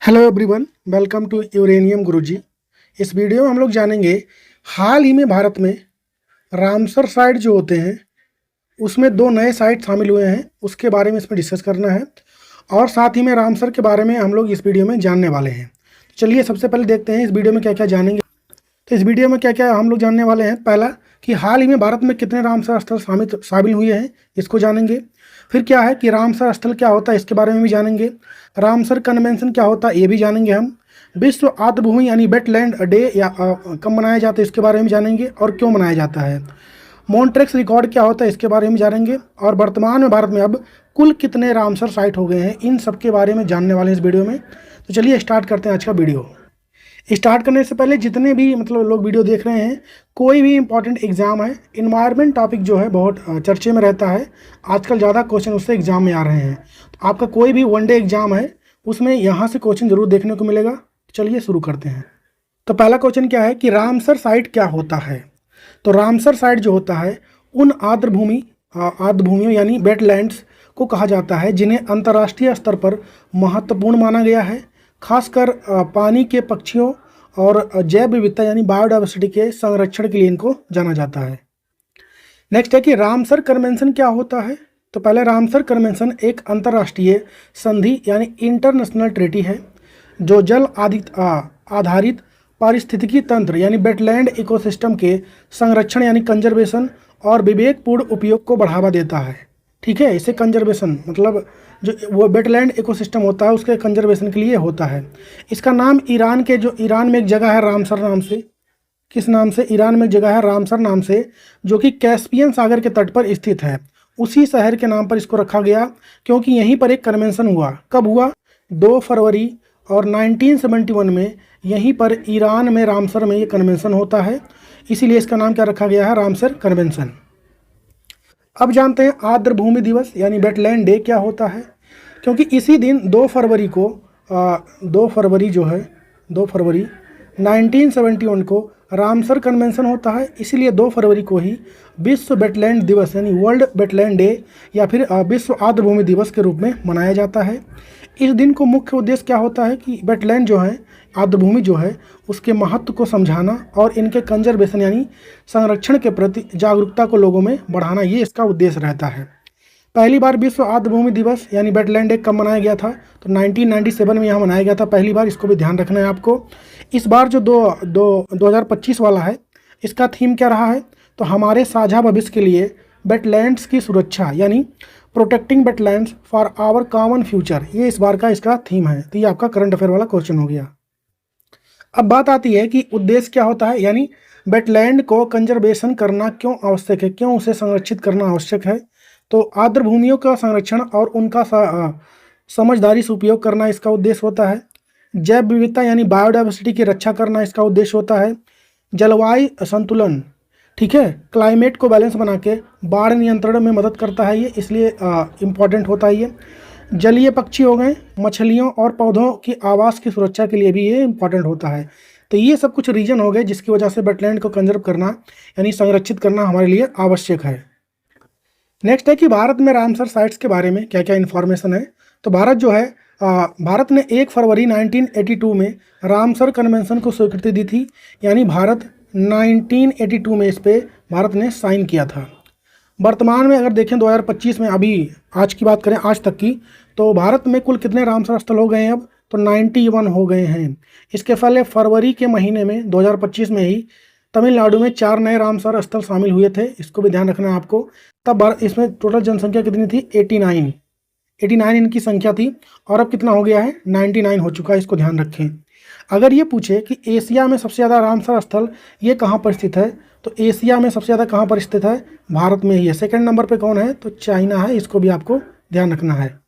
Hello everyone, welcome to uranium Guruji. इस video में हम लोग जानेंगे हाल ही में भारत में रामसर साइट जो होते हैं उसमें दो नए साइट शामिल हुए हैं, उसके बारे में इसमें डिस्कस करना है। और साथ ही में रामसर के बारे में हम लोग इस वीडियो में जानने वाले हैं। चलिए सबसे पहले देखते हैं इस वीडियो में क्या क्या जानेंगे। तो इस वीडियो में क्या क्या हम लोग जानने वाले हैं। पहला कि हाल ही में भारत में कितने रामसर स्थल शामिल हुए हैं, इसको जानेंगे। फिर क्या है कि रामसर स्थल क्या होता है, इसके बारे में भी जानेंगे। रामसर कन्वेंशन क्या होता है, ये भी जानेंगे हम। विश्व आर्द्रभूमि यानी वेटलैंड डे या कब मनाया जाता है, इसके बारे में जानेंगे और क्यों मनाया जाता है। मॉन्ट्रेक्स रिकॉर्ड क्या होता है, इसके बारे में जानेंगे। और वर्तमान में भारत में अब कुल कितने रामसर साइट हो गए हैं, इन सब के बारे में जानने वाले हैं इस वीडियो में। तो चलिए स्टार्ट करते हैं आज का वीडियो। स्टार्ट करने से पहले जितने भी लोग वीडियो देख रहे हैं, कोई भी इंपॉर्टेंट एग्जाम है, इन्वायरमेंट टॉपिक जो है बहुत चर्चे में रहता है आजकल, ज़्यादा क्वेश्चन उससे एग्जाम में आ रहे हैं। तो आपका कोई भी वनडे एग्जाम है उसमें यहाँ से क्वेश्चन जरूर देखने को मिलेगा। चलिए शुरू करते हैं। तो पहला क्वेश्चन क्या है कि रामसर साइट क्या होता है। तो रामसर साइट जो होता है उन आर्द्रभूमियों यानी वेटलैंड्स को कहा जाता है जिन्हें अंतर्राष्ट्रीय स्तर पर महत्वपूर्ण माना गया है, खासकर पानी के पक्षियों और जैव विविधता यानी बायोडाइवर्सिटी के संरक्षण के लिए इनको जाना जाता है। नेक्स्ट है कि रामसर कन्वेंशन क्या होता है। तो पहले रामसर कन्वेंशन एक अंतर्राष्ट्रीय संधि यानी इंटरनेशनल ट्रीटी है जो जल आधारित पारिस्थितिकी तंत्र यानी वेटलैंड इकोसिस्टम के संरक्षण यानी कंजर्वेशन और विवेकपूर्ण उपयोग को बढ़ावा देता है। ठीक है, इसे कंजर्वेशन मतलब जो वो वेटलैंड इकोसिस्टम होता है उसके कंजर्वेशन के लिए होता है। इसका नाम ईरान में एक जगह है रामसर नाम से। किस नाम से? ईरान में एक जगह है रामसर नाम से, जो कि कैस्पियन सागर के तट पर स्थित है। उसी शहर के नाम पर इसको रखा गया क्योंकि यहीं पर एक कन्वेंशन हुआ। कब हुआ? 2 फरवरी और 1971 में यहीं पर ईरान में रामसर में ये कन्वेंशन होता है, इसीलिए इसका नाम क्या रखा गया है? Ramsar convention. अब जानते हैं आर्द्रभूमि दिवस यानी वेटलैंड डे क्या होता है। क्योंकि इसी दिन 2 फरवरी 1971 को रामसर कन्वेंशन होता है, इसीलिए 2 फरवरी को ही विश्व वेटलैंड दिवस यानी वर्ल्ड वेटलैंड डे या फिर विश्व आर्द्रभूमि दिवस के रूप में मनाया जाता है। इस दिन को मुख्य उद्देश्य क्या होता है कि वेटलैंड जो है, आर्द्रभूमि जो है, उसके महत्व को समझाना और इनके कंजर्वेशन यानी संरक्षण के प्रति जागरूकता को लोगों में बढ़ाना, ये इसका उद्देश्य रहता है। पहली बार विश्व आर्द्रभूमि दिवस यानी वेटलैंड डे कब मनाया गया था? तो 1997 में यहाँ मनाया गया था पहली बार, इसको भी ध्यान रखना है आपको। इस बार जो 2025 वाला है, इसका थीम क्या रहा है? तो हमारे साझा भविष्य के लिए वेटलैंड्स की सुरक्षा यानी protecting wetlands for our common future, ये इस बार का इसका थीम है। तो ये आपका करंट अफेयर वाला क्वेश्चन हो गया। अब बात आती है कि उद्देश्य क्या होता है, यानी वेटलैंड को कंजर्वेशन करना क्यों आवश्यक है, क्यों उसे संरक्षित करना आवश्यक है। तो आर्द्रभूमियों का संरक्षण और उनका समझदारी से उपयोग करना इसका उद्देश्य होता है। जैव विविधता यानी बायोडाइवर्सिटी की रक्षा करना इसका उद्देश्य होता है। जलवायु संतुलन, ठीक है, क्लाइमेट को बैलेंस बना के बाढ़ नियंत्रण में मदद करता है ये, इसलिए इम्पॉर्टेंट होता है ये। जलीय पक्षी हो गए, मछलियों और पौधों की आवास की सुरक्षा के लिए भी ये इम्पॉर्टेंट होता है। तो ये सब कुछ रीजन हो गए जिसकी वजह से वेटलैंड को कंजर्व करना यानी संरक्षित करना हमारे लिए आवश्यक है। नेक्स्ट है कि भारत में रामसर साइट्स के बारे में क्या क्या इन्फॉर्मेशन है। तो भारत ने 1 फरवरी 1982 में रामसर कन्वेंशन को स्वीकृति दी थी, यानी 1982 में इस पे भारत ने साइन किया था। वर्तमान में अगर देखें 2025 में, अभी आज की बात करें आज तक की, तो भारत में कुल कितने रामसर स्थल हो गए हैं अब? तो 91 हो गए हैं। इसके पहले फरवरी के महीने में 2025 में ही तमिलनाडु में 4 नए रामसर स्थल शामिल हुए थे, इसको भी ध्यान रखना है आपको। तब इसमें टोटल जनसंख्या कितनी थी? 89 इनकी संख्या थी, और अब कितना हो गया है? 99 हो चुका है, इसको ध्यान रखें। अगर ये पूछे कि एशिया में सबसे ज़्यादा रामसर स्थल ये कहाँ पर स्थित है, तो एशिया में सबसे ज़्यादा कहाँ पर स्थित है? भारत में ही है। सेकंड नंबर पे कौन है? तो चाइना है, इसको भी आपको ध्यान रखना है।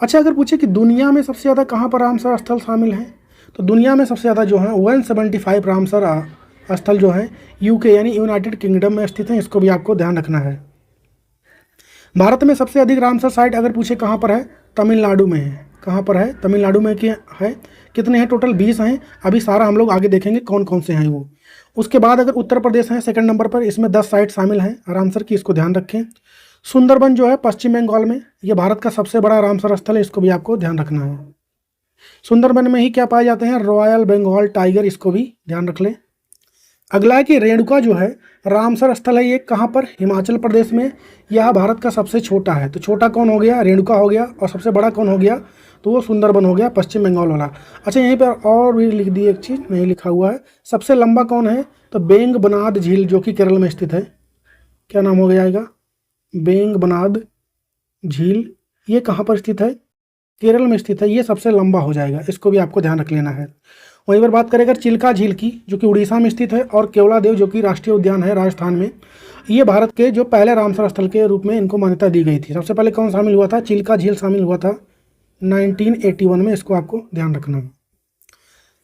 अच्छा, अगर पूछे कि दुनिया में सबसे ज़्यादा कहाँ पर रामसर स्थल शामिल हैं, तो दुनिया में सबसे ज़्यादा जो है 175 रामसर स्थल जो है यूके यानी यूनाइटेड किंगडम में स्थित हैं, इसको भी आपको ध्यान रखना है। भारत में सबसे अधिक रामसर साइट अगर पूछे कहाँ पर है? तमिलनाडु में है। कहाँ पर है? तमिलनाडु में है। कितने हैं? टोटल 20 हैं। अभी सारा हम लोग आगे देखेंगे कौन कौन से हैं वो। उसके बाद अगर उत्तर प्रदेश है सेकंड नंबर पर, इसमें 10 साइट शामिल हैं रामसर की, इसको ध्यान रखें। सुंदरबन जो है पश्चिम बंगाल में, ये भारत का सबसे बड़ा रामसर स्थल है, इसको भी आपको ध्यान रखना है। सुंदरबन में ही क्या पाए जाते हैं? रॉयल बंगाल टाइगर, इसको भी ध्यान रख लें। अगला है कि रेणुका जो है रामसर स्थल है, ये कहाँ पर? हिमाचल प्रदेश में। यह भारत का सबसे छोटा है, तो छोटा कौन हो गया? रेणुका हो गया। और सबसे बड़ा कौन हो गया? तो वो सुंदरबन हो गया, पश्चिम बंगाल वाला। अच्छा, यहीं पर और भी लिख दी एक चीज़, नहीं लिखा हुआ है। सबसे लंबा कौन है? तो बेंगबनाद झील, जो कि केरल में स्थित है। क्या नाम हो जाएगा? बेंगबनाद झील, ये कहाँ पर स्थित है? केरल में स्थित है। ये सबसे लंबा हो जाएगा, इसको भी आपको ध्यान रख लेना है। वहीं पर बात करें अगर चिल्का झील की, जो कि उड़ीसा में स्थित है, और केवलादेव जो कि राष्ट्रीय उद्यान है राजस्थान में, ये भारत के जो पहले रामसर स्थल के रूप में इनको मान्यता दी गई थी। सबसे पहले कौन शामिल हुआ था? चिल्का झील शामिल हुआ था 1981 में, इसको आपको ध्यान रखना है।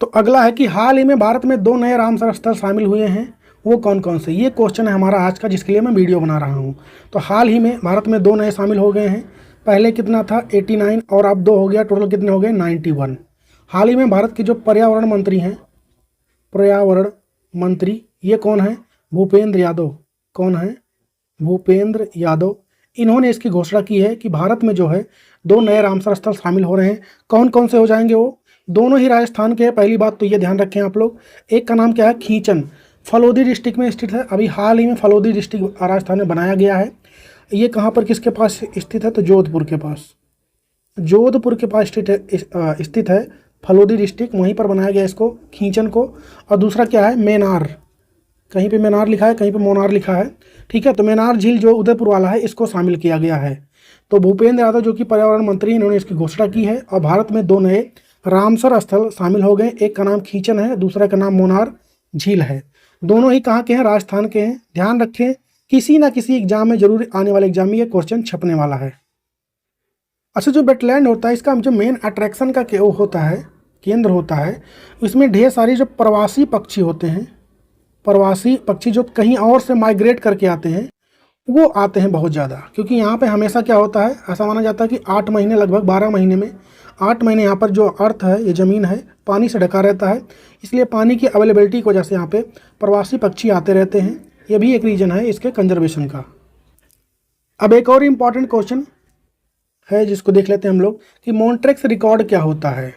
तो अगला है कि हाल ही में भारत में 2 नए रामसर स्थल शामिल हुए हैं, वो कौन कौन से? ये क्वेश्चन है हमारा आज का, जिसके लिए मैं वीडियो बना रहा हूँ। तो हाल ही में भारत में 2 नए शामिल हो गए हैं। पहले कितना था? 89, और अब 2 हो गया, टोटल कितने हो गए? 91। हाल ही में भारत के जो पर्यावरण मंत्री हैं, पर्यावरण मंत्री, ये कौन है? भूपेंद्र यादव। कौन है? भूपेंद्र यादव। इन्होंने इसकी घोषणा की है कि भारत में जो है 2 नए रामसर स्थल शामिल हो रहे हैं। कौन कौन से हो जाएंगे वो? दोनों ही राजस्थान के हैं। पहली बात तो ये ध्यान रखें आप लोग। एक का नाम क्या है? खींचन, फलोदी डिस्ट्रिक्ट में स्थित है। अभी हाल ही में फलोदी डिस्ट्रिक्ट राजस्थान में बनाया गया है। ये कहाँ पर, किसके पास स्थित है? तो जोधपुर के पास, जोधपुर के पास स्थित है फलोदी डिस्ट्रिक्ट, वहीं पर बनाया गया इसको, खींचन को। और दूसरा क्या है? मेनार, कहीं पे मेनार लिखा है, कहीं पे मोनार लिखा है, ठीक है। तो मेनार झील जो उदयपुर वाला है, इसको शामिल किया गया है। तो भूपेंद्र यादव जो कि पर्यावरण मंत्री, इन्होंने इसकी घोषणा की है। और भारत में 2 नए रामसर स्थल शामिल हो गए। एक का नाम खींचन है, दूसरा का नाम मोनार झील है। दोनों ही कहाँ के हैं? राजस्थान के हैं। ध्यान रखें, किसी ना किसी एग्जाम में जरूर आने वाले एग्जाम में ये क्वेश्चन छपने वाला है। अच्छा, जो वेटलैंड होता है, इसका जो मेन अट्रैक्शन का होता है, केंद्र होता है, इसमें ढेर सारी जो प्रवासी पक्षी होते हैं, प्रवासी पक्षी जो कहीं और से माइग्रेट करके आते हैं, वो आते हैं बहुत ज़्यादा। क्योंकि यहाँ पे हमेशा क्या होता है, ऐसा माना जाता है कि 8 महीने, लगभग 12 महीने में 8 महीने यहाँ पर जो अर्थ है, ये ज़मीन है, पानी से ढका रहता है। इसलिए पानी की अवेलेबिलिटी की वजह से यहाँ पे प्रवासी पक्षी आते रहते हैं। ये भी एक रीज़न है इसके कंजर्वेशन का। अब एक और इम्पॉर्टेंट क्वेश्चन है, जिसको देख लेते हैं हम लोग, कि मॉन्ट्रेक्स रिकॉर्ड क्या होता है।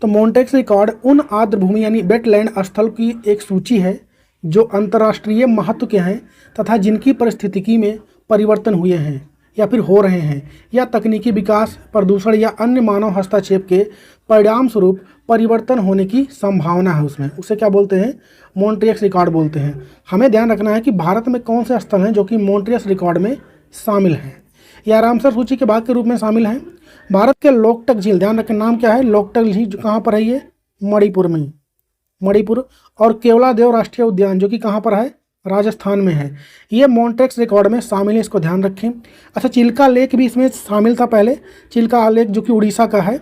तो मॉन्ट्रेक्स रिकॉर्ड उन आर्द्र भूमि यानी वेटलैंड स्थल की एक सूची है जो अंतर्राष्ट्रीय महत्व के हैं तथा जिनकी पारिस्थितिकी में परिवर्तन हुए हैं या फिर हो रहे हैं, या तकनीकी विकास, प्रदूषण या अन्य मानव हस्तक्षेप के परिणाम स्वरूप परिवर्तन होने की संभावना है उसमें, उसे क्या बोलते हैं? मॉन्ट्रियस रिकॉर्ड बोलते हैं। हमें ध्यान रखना है कि भारत में कौन से स्थल हैं जो कि मॉन्ट्रियस रिकॉर्ड में शामिल हैं या रामसर सूची के भाग के रूप में शामिल हैं। भारत के लोकटक झील, ध्यान रखें, नाम क्या है? लोकटक झील, जो कहाँ पर है? ये मणिपुर में, मणिपुर। और केवलादेव राष्ट्रीय उद्यान, जो कि कहाँ पर है? राजस्थान में है। ये मॉन्ट्रेक्स रिकॉर्ड में शामिल है, इसको ध्यान रखें। अच्छा, चिल्का लेक भी इसमें शामिल था पहले। चिल्का लेक जो कि उड़ीसा का है,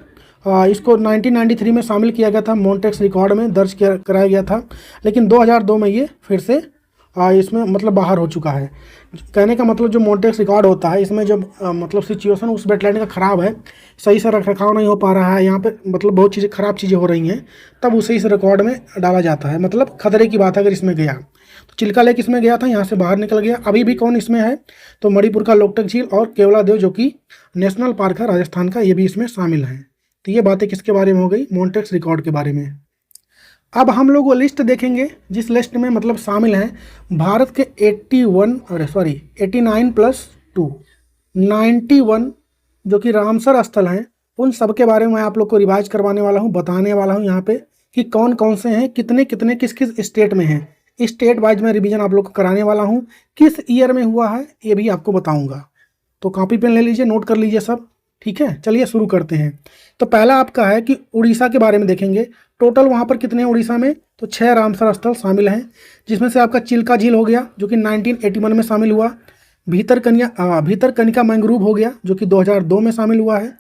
इसको 1993 में शामिल किया गया था, मॉन्ट्रेक्स रिकॉर्ड में दर्ज कराया गया था। लेकिन 2002 में ये फिर से इसमें मतलब बाहर हो चुका है। कहने का मतलब जो मॉन्ट्रेक्स रिकॉर्ड होता है, इसमें जब मतलब सिचुएशन उस वेटलैंड का ख़राब है, सही से रख रखाव नहीं हो पा रहा है, यहाँ पे मतलब बहुत चीज़ें ख़राब चीज़ें हो रही हैं, तब उसे इस रिकॉर्ड में डाला जाता है। मतलब खतरे की बात है अगर इसमें गया। तो चिल्का लेक इसमें गया था, यहाँ से बाहर निकल गया। अभी भी कौन इसमें है? तो मणिपुर का लोकटक झील और केवलादेव जो कि नेशनल पार्क है राजस्थान का, ये भी इसमें शामिल है। तो ये बातें किसके बारे में हो गई? मॉन्ट्रेक्स रिकॉर्ड के बारे में। अब हम लोग वो लिस्ट देखेंगे जिस लिस्ट में मतलब शामिल हैं भारत के 89+2 91 जो कि रामसर स्थल हैं। उन सब के बारे में मैं आप लोग को रिवाइज करवाने वाला हूँ, बताने वाला हूँ यहाँ पे कि कौन कौन से हैं, कितने कितने किस किस स्टेट में हैं। स्टेट वाइज में रिवीजन आप लोग को कराने वाला हूँ। किस ईयर में हुआ है ये भी आपको बताऊँगा। तो कॉपी पेन ले लीजिए, नोट कर लीजिए सब, ठीक है। चलिए शुरू करते हैं। तो पहला आपका है कि उड़ीसा के बारे में देखेंगे। टोटल वहाँ पर कितने हैं उड़ीसा में? तो 6 रामसर स्थल शामिल हैं, जिसमें से आपका चिल्का झील हो गया जो कि 1981 में शामिल हुआ। भीतरकनिका मैंग्रोव हो गया जो कि 2002 में शामिल हुआ है।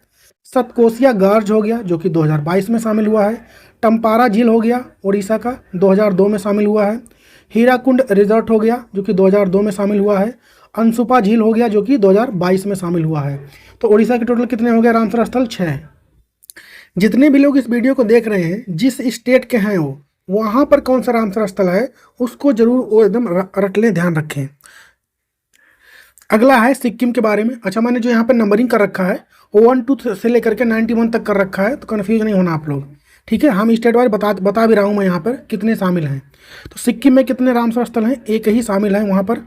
सतकोसिया गार्ज हो गया जो कि 2022 में शामिल हुआ है। टम्पारा झील हो गया उड़ीसा का, 2002 में शामिल हुआ है। हीराकुंड रिजॉर्ट हो गया जो कि 2002 में शामिल हुआ है। अंशुपा झील हो गया जो कि 2022 में शामिल हुआ है। तो उड़ीसा के टोटल कितने हो गए रामसर स्थल? 6। जितने भी लोग इस वीडियो को देख रहे हैं, जिस स्टेट के हैं वो, वहाँ पर कौन सा रामसर स्थल है उसको जरूर वो एकदम रट लें, ध्यान रखें। अगला है सिक्किम के बारे में। अच्छा, मैंने जो यहाँ पे नंबरिंग कर रखा है वो 1 2 से लेकर के 91 तक कर रखा है, तो कन्फ्यूज नहीं होना आप लोग, ठीक है। हम स्टेट वाइज बता भी रहा हूँ मैं यहाँ पर कितने शामिल हैं। तो सिक्किम में कितने रामसर स्थल हैं, एक ही शामिल है वहाँ पर,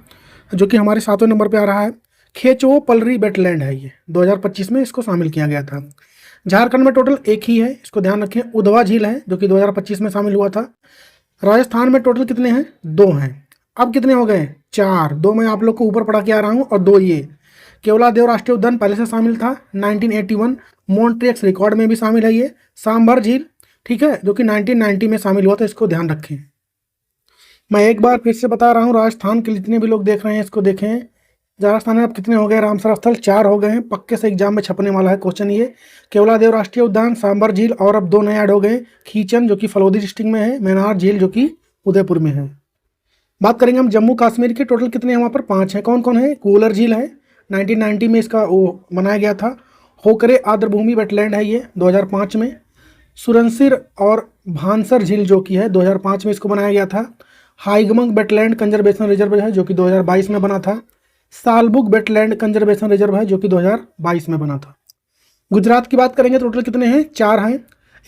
जो कि हमारे 7वें नंबर पर आ रहा है। खेचो पलरी वेटलैंड है, ये 2025 में इसको शामिल किया गया था। झारखंड में टोटल एक ही है, इसको ध्यान रखें। उधवा झील है जो कि 2025 में शामिल हुआ था। राजस्थान में टोटल कितने हैं, 2 हैं। अब कितने हो गए, 4। 2 मैं आप लोग को ऊपर पढ़ा के आ रहा हूँ और 2 ये। केवलादेव राष्ट्रीय उद्यान पहले से शामिल था 1981, मॉन्ट्रियक्स रिकॉर्ड में भी शामिल है ये। सांभर झील, ठीक है, जो कि 1990 में शामिल हुआ था, इसको ध्यान रखें। मैं एक बार फिर से बता रहा हूँ, राजस्थान के जितने भी लोग देख रहे हैं इसको देखें। राजस्थान में अब कितने हो गए रामसर स्थल, 4 हो गए हैं, पक्के से एग्जाम में छपने वाला है क्वेश्चन ये। केवलादेव राष्ट्रीय उद्यान, सांभर झील, और अब 2 नए ऐड हो गए, खीचन जो कि फलोदी डिस्ट्रिक्ट में है, मैनार झील जो कि उदयपुर में है। बात करेंगे हम जम्मू कश्मीर के, टोटल कितने हैं वहाँ पर, 5 हैं। कौन कौन है, कूलर झील है, 1990 में इसका वो बनाया गया था। होकरे आर्द्रभूमि वेटलैंड है ये 2005 में। सुरनसिर और भानसर झील जो कि है 2005 में इसको बनाया गया था। हाइगमंग वेटलैंड कंजर्वेशन रिजर्व है जो कि 2022 में बना था। सालबुग वेटलैंड कंजर्वेशन रिजर्व है जो कि 2022 में बना था। गुजरात की बात करेंगे, टोटल कितने हैं, 4 हैं।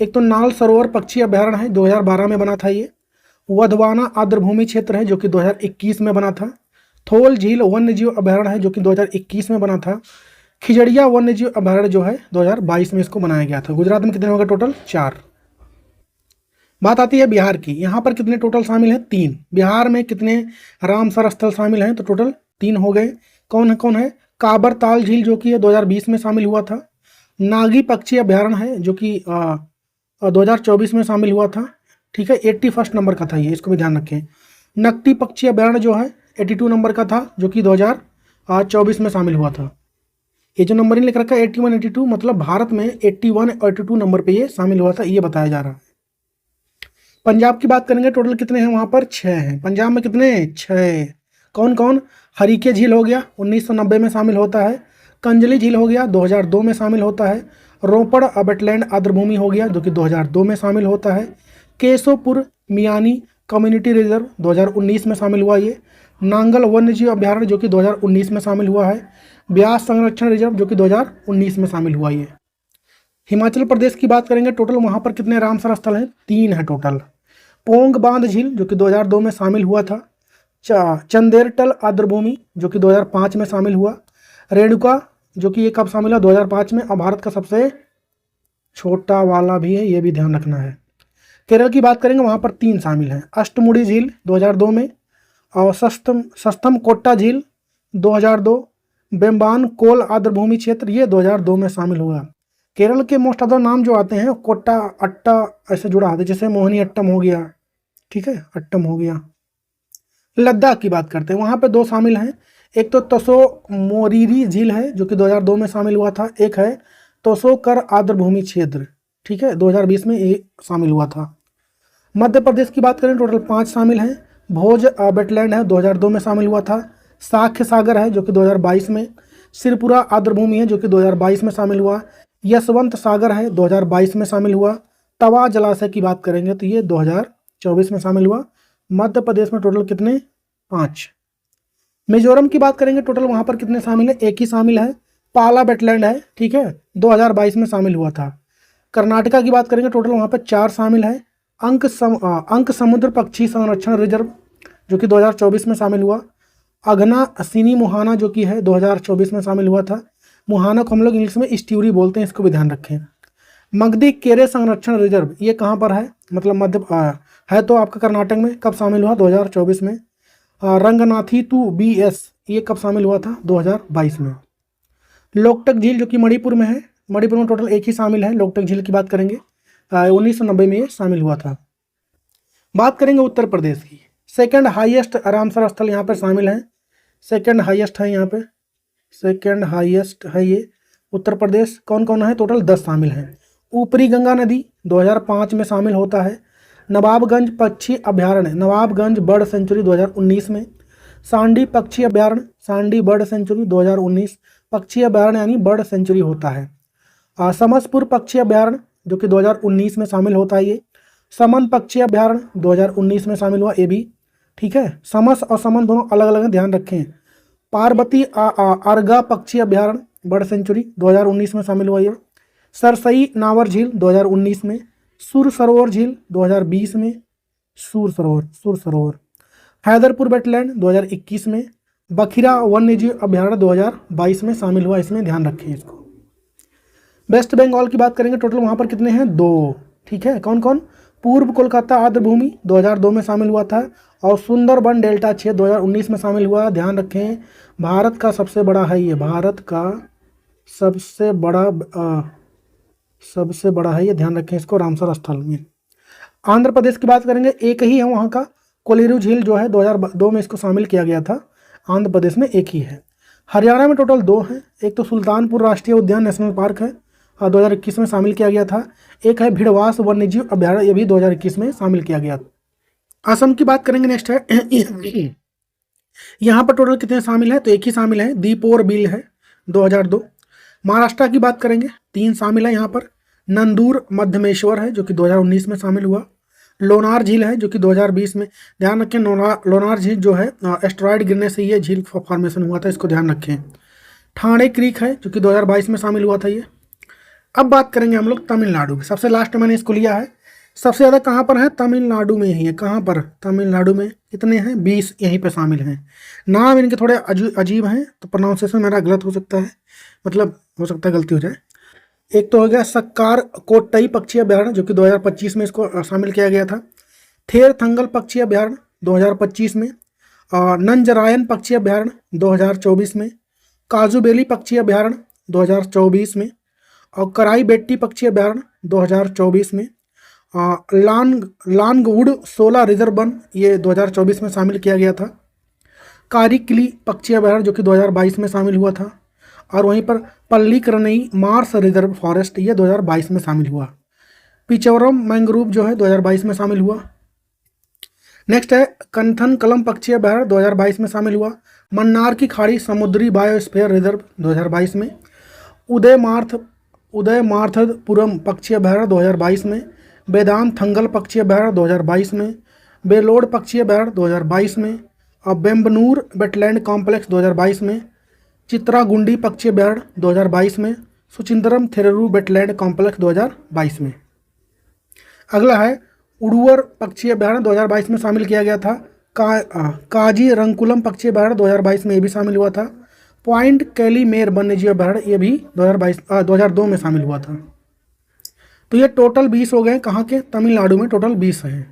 एक तो नाल सरोवर पक्षी अभ्यारण्य है, 2012 में बना था ये। वधवाना आर्द्रभूमि क्षेत्र है जो कि 2021 में बना था। थोल झील वन्यजीव अभयारण्य है जो कि 2021 में बना था। खिजड़िया वन्यजीव अभयारण्य जो है 2022 में इसको बनाया गया था। गुजरात में कितने होंगे टोटल, 4। बात आती है बिहार की, यहाँ पर कितने टोटल शामिल हैं, 3। बिहार में कितने रामसर स्थल शामिल हैं, तो टोटल 3 हो गए। कौन है, काबर ताल झील जो कि 2020 में शामिल हुआ था। नागी पक्षी अभयारण्य है जो कि 2024 में शामिल हुआ था, ठीक है, 81 नंबर का था ये, इसको भी ध्यान रखें। नकटी पक्षी अभयारण्य जो है 82 नंबर का था जो कि 2024 में शामिल हुआ था। ये जो नंबरिंग लिख रखा है 81 82, मतलब भारत में 81 82 नंबर पे ये शामिल हुआ था, ये बताया जा रहा है। पंजाब की बात करेंगे, टोटल कितने हैं वहाँ पर, 6 हैं। पंजाब में कितने, 6। कौन, हरीके झील हो गया 1990 में शामिल होता है। कंजली झील हो गया 2002 में शामिल होता है। रोपड़ वेटलैंड आर्द्रभूमि हो गया जो कि 2002 में शामिल होता है। केशोपुर मियानी कम्युनिटी रिजर्व 2019 में शामिल हुआ ये। नांगल वन्यजीव अभयारण्य जो कि 2019 में शामिल हुआ है। ब्यास संरक्षण रिजर्व जो कि 2019 में शामिल हुआ ये। हिमाचल प्रदेश की बात करेंगे, टोटल वहाँ पर कितने रामसर स्थल हैं, 3 है टोटल। पोंग बांध झील जो कि 2002 में शामिल हुआ था। चंदेरटल आर्द्रभूमि जो कि 2005 में शामिल हुआ। रेणुका जो कि ये कब शामिल हुआ, 2005 में, और भारत का सबसे छोटा वाला भी है, ये भी ध्यान रखना है। केरल की बात करेंगे, वहाँ पर 3 शामिल हैं। अष्टमुड़ी झील 2002 में, और सस्तम कोट्टा झील 2002। बेम्बान कोल आर्द्रभूमि क्षेत्र ये 2002 में शामिल हुआ। केरल के मोस्ट अदर नाम जो आते हैं कोट्टा अट्टा ऐसे जुड़ा आता है, जैसे मोहिनी अट्टम हो गया, ठीक है, अट्टम हो गया। लद्दाख की बात करते हैं, वहाँ पे 2 शामिल हैं। एक तो तसो मोरीरी झील है जो कि 2002 में शामिल हुआ था। एक है तोसोकर आर्द्रभूमि क्षेत्र, ठीक है, 2020 में ये शामिल हुआ था। मध्य प्रदेश की बात करें, टोटल 5 शामिल हैं। भोज वेटलैंड है 2002 में शामिल हुआ था। साख्य सागर है जो कि 2022 में। सिरपुरा आर्द्रभूमि है जो कि 2022 में शामिल हुआ। यशवंत सागर है 2022 में शामिल हुआ। तवा जलाशय की बात करेंगे तो ये 2024 में शामिल हुआ। मध्य प्रदेश में टोटल कितने, 5। मिजोरम की बात करेंगे, टोटल वहाँ पर कितने शामिल है, 1 ही शामिल है। पाला वेटलैंड है, ठीक है, 2022 में शामिल हुआ था। कर्नाटका की बात करेंगे, टोटल वहाँ पर 4 शामिल है। अंक समुद्र पक्षी संरक्षण रिजर्व जो कि 2024 में शामिल हुआ। अघना सीनी मुहाना जो कि है 2024 में शामिल हुआ था। मुहाना को हम लोग इंग्लिश में स्ट्यूरी बोलते हैं, इसको भी ध्यान रखें। मगधी केरे संरक्षण रिजर्व ये कहाँ पर है, मतलब मध्य है तो आपका कर्नाटक में, कब शामिल हुआ, 2024 में। रंगनाथी टू BS ये कब शामिल हुआ था, 2022 में। लोकटक झील जो कि मणिपुर में है, मणिपुर में टोटल 1 ही शामिल है। लोकटक झील की बात करेंगे, 1990 में ये शामिल हुआ था। बात करेंगे उत्तर प्रदेश की, सेकंड हाईएस्ट रामसर स्थल यहाँ पर शामिल है। सेकंड हाईएस्ट है यहाँ पे, सेकंड हाईएस्ट है ये उत्तर प्रदेश। कौन है, टोटल 10 शामिल हैं। ऊपरी गंगा नदी 2005 में शामिल होता है। नवाबगंज पक्षी अभयारण्य, नवाबगंज बर्ड सेंचुरी 2019 में। सांडी पक्षी अभयारण्य, सांडी बर्ड सेंचुरी 2019। पक्षी अभयारण्य यानी बर्ड सेंचुरी होता है। समसपुर पक्षी अभयारण्य जो कि 2019 में शामिल होता है ये। समन पक्षी अभयारण्य 2019 में शामिल हुआ ये भी, ठीक है। समस और समन दोनों अलग अलग हैं, ध्यान रखें। पार्वती अर्गा पक्षी अभ्यारण्य बर्ड सेंचुरी 2019 में शामिल हुआ ये। सरसई नावर झील 2019 में। सुर सरोवर झील 2020 में। सुर सरोवर हैदरपुर वेटलैंड 2021 में। बखिरा वन्यजीव अभ्यारण्य 2022 में शामिल हुआ, इसमें ध्यान रखें इसको। वेस्ट बंगाल की बात करेंगे, टोटल वहाँ पर कितने हैं? 2। ठीक है, कौन कौन? पूर्व कोलकाता आर्द्रभूमि 2002 में शामिल हुआ था, और सुंदरबन डेल्टा क्षेत्र 2019 में शामिल हुआ। ध्यान रखें, भारत का सबसे बड़ा है ये, भारत का सबसे बड़ा है ये, ध्यान रखें इसको, रामसर स्थल में। आंध्र प्रदेश की बात करेंगे, एक ही है वहाँ का, कोलेरू झील जो है 2002 में इसको शामिल किया गया था। आंध्र प्रदेश में एक ही है। हरियाणा में टोटल 2 हैं, एक तो सुल्तानपुर राष्ट्रीय उद्यान नेशनल पार्क है, 2021 में शामिल किया गया था। एक है भिड़वास वन्यजीव अभ्यारण्य, ये भी 2021 में शामिल किया गया। असम की बात करेंगे, नेक्स्ट है यहाँ पर टोटल कितने शामिल है? तो एक ही शामिल है, दीपोर बिल है 2002। महाराष्ट्र की बात करेंगे, 3 शामिल है यहाँ पर। नंदूर मध्यमेश्वर है जो कि 2019 में शामिल हुआ। लोनार झील है जो कि 2020 में। ध्यान रखें, लोनार झील जो है एस्टेरॉयड गिरने से ये झील फॉर्मेशन हुआ था, इसको ध्यान रखें। ठाणे क्रीक है जो कि 2022 में शामिल हुआ था ये। अब बात करेंगे हम लोग तमिलनाडु की, सबसे लास्ट मैंने इसको लिया है। सबसे ज़्यादा कहाँ पर है? तमिलनाडु में ही है। कहाँ पर? तमिलनाडु में कितने हैं? 20 यहीं पे शामिल हैं। नाम इनके थोड़े अजीब हैं, तो प्रोनाउंसिएशन मेरा गलत हो सकता है, मतलब हो सकता है गलती हो जाए। एक तो हो गया सक्कार कोट्टई पक्षी अभ्यारण्य जो कि 2025 में इसको शामिल किया गया था। थेर थंगल पक्षी अभ्यारण्य 2025 में। नंजरायन पक्षी अभ्यारण्य 2024 में। काजूबेली पक्षी अभ्यारण्य 2024 में। और कराई बेट्टी पक्षी अभ्यारण्य 2024 में। लांगवुड 16 रिजर्व वन ये 2024 में शामिल किया गया था। कारिकली पक्षी अभ्यारण्य जो कि 2022 में शामिल हुआ था। और वहीं पर पल्लीकरनई मार्स रिजर्व फॉरेस्ट ये 2022 में शामिल हुआ। पिचवरम मैंग्रोव जो है 2022 में शामिल हुआ। नेक्स्ट है कंथन कलम पक्षी अभ्यारण्य 2022 में शामिल हुआ। मन्नार की खाड़ी समुद्री बायोस्फीयर रिजर्व 2022 में। उदयमार्थपुरम पक्षी अभ्यारण्य 2022 में। वेदांत थंगल पक्षी अभ्यारण्य 2022 में। बेलोड पक्षी अभ्यारण्य 2022 में। और बेम्बनूर वेटलैंड कॉम्प्लेक्स 2022 में। चित्रागुंडी पक्षी अभ्यारण्य 2022 में। सुचिंदरम थेरेरू वेटलैंड कॉम्प्लेक्स 2022 में। अगला है उड़ुवर पक्षी अभ्यारण्य 2022 में शामिल किया गया था। काजीरंगकुलम पक्षी अभ्यारण्य 2022 में ये भी शामिल हुआ था। पॉइंट कैलीमेर वन्यजीव अभ्यारण्य ये भी 2002 में शामिल हुआ था। तो ये टोटल 20 हो गए, कहाँ के? तमिलनाडु में टोटल 20 है।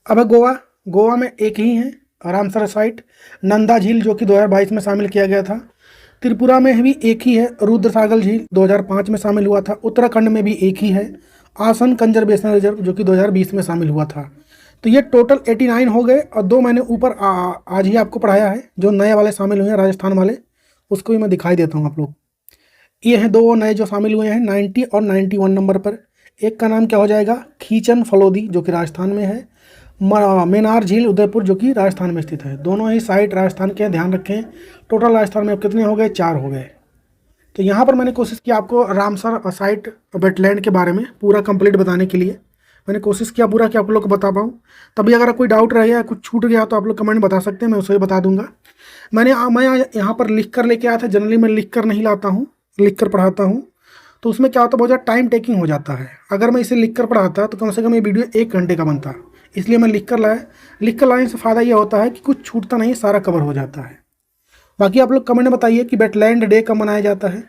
अब है गोवा में एक ही है, रामसर साइट। नंदा झील जो कि 2022 में शामिल किया गया था। त्रिपुरा में भी एक ही है, रुद्रसागर झील 2005 में शामिल हुआ था। उत्तराखंड में भी एक ही है, आसन कंजर्वेशन रिजर्व जो कि 2020 में शामिल हुआ था। तो ये टोटल 89 हो गए, और 2 मैंने ऊपर आज ही आपको पढ़ाया है, जो नए वाले शामिल हुए हैं राजस्थान वाले, उसको भी मैं दिखाई देता हूँ आप लोग। ये हैं 2 नए जो शामिल हुए हैं 90 और 91 नंबर पर। एक का नाम क्या हो जाएगा? खींचन फलोदी जो कि राजस्थान में है। मेनार झील उदयपुर जो कि राजस्थान में स्थित है। दोनों ही साइट राजस्थान के, ध्यान रखें। टोटल राजस्थान में अब कितने हो गए? 4 हो गए। तो यहाँ पर मैंने कोशिश की आपको रामसर साइट वेटलैंड के बारे में पूरा कंप्लीट बताने के लिए। मैंने कोशिश किया पूरा कि आप लोग को बता पाऊँ। तभी अगर कोई डाउट रह गया, कुछ छूट गया, तो आप लोग कमेंट बता सकते हैं, मैं उसे बता दूंगा। मैं यहाँ पर लिख कर लेके आया था। जनरली मैं लिख कर नहीं लाता हूँ, लिख कर पढ़ाता हूँ, तो उसमें क्या होता है, बहुत ज़्यादा टाइम टेकिंग हो जाता है। अगर मैं इसे लिख कर पढ़ाता तो कम से कम ये वीडियो 1 घंटे का बनता, इसलिए मैं लिख कर लाया। लिख कर लाने से फ़ायदा ये होता है कि कुछ छूटता नहीं, सारा कवर हो जाता है। बाकी आप लोग कमेंट में बताइए कि वेटलैंड डे कब मनाया जाता है,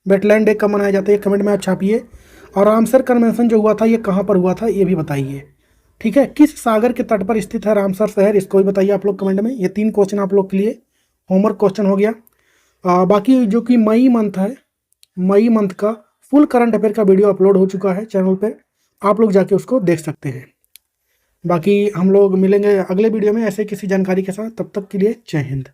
वेटलैंड डे कब मनाया जाता है, कमेंट में आप छापिए। और रामसर कन्वेंशन जो हुआ था ये कहाँ पर हुआ था ये भी बताइए, ठीक है। किस सागर के तट पर स्थित है रामसर शहर, इसको भी बताइए आप लोग कमेंट में। ये 3 क्वेश्चन आप लोग के लिए होमवर्क क्वेश्चन हो गया। बाकी जो कि मई मंथ है, मई मंथ का फुल करंट अफेयर का वीडियो अपलोड हो चुका है चैनल पे, आप लोग जाके उसको देख सकते हैं। बाकी हम लोग मिलेंगे अगले वीडियो में ऐसे किसी जानकारी के साथ, तब तक के लिए जय हिंद।